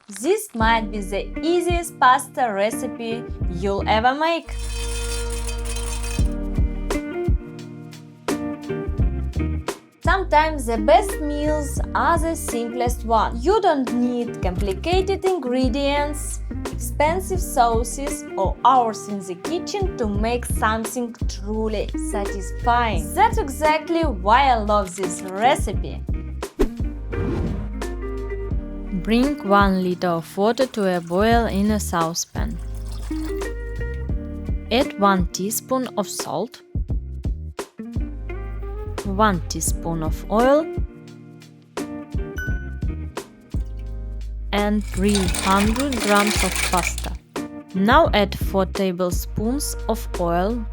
This might be the easiest pasta recipe you'll ever make. Sometimes the best meals are the simplest ones. You don't need complicated ingredients, expensive sauces, or hours in the kitchen to make something truly satisfying. That's exactly why I love this recipe. Bring 1 liter of water to a boil in a saucepan. Add 1 teaspoon of salt, 1 teaspoon of oil, and 300 grams of pasta. Now add 4 tablespoons of oil,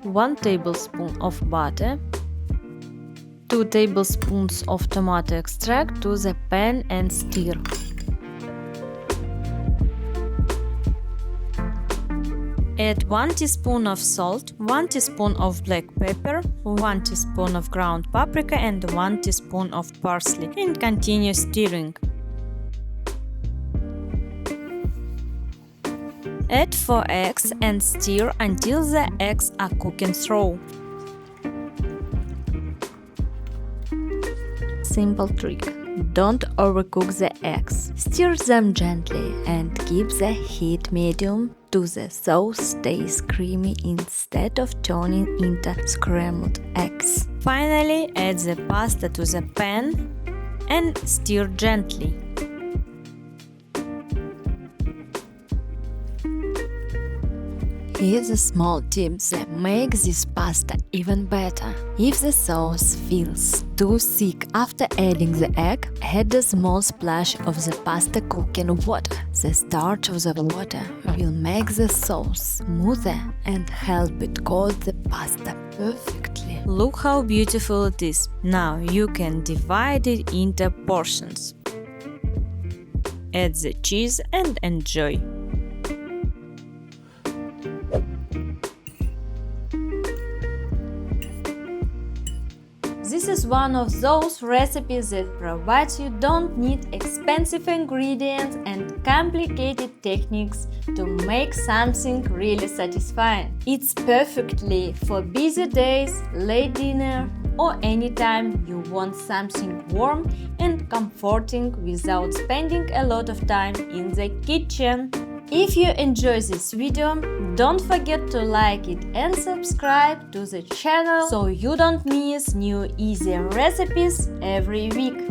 1 tablespoon of butter, 2 tablespoons of tomato extract to the pan and stir. Add 1 teaspoon of salt, 1 teaspoon of black pepper, 1 teaspoon of ground paprika and 1 teaspoon of parsley and continue stirring. Add 4 eggs and stir until the eggs are cooking through. Simple trick: don't overcook the eggs. Stir them gently and keep the heat medium to the sauce stays creamy instead of turning into scrambled eggs. Finally, add the pasta to the pan and stir gently. Here's a small tip that makes this pasta even better. If the sauce feels too thick after adding the egg, add a small splash of the pasta cooking water. The starch of the water will make the sauce smoother and help it coat the pasta perfectly. Look how beautiful it is. Now you can divide it into portions. Add the cheese and enjoy. This is one of those recipes that provides you don't need expensive ingredients and complicated techniques to make something really satisfying. It's perfectly for busy days, late dinner, or anytime you want something warm and comforting without spending a lot of time in the kitchen. If you enjoy this video, don't forget to like it and subscribe to the channel so you don't miss new easy recipes every week.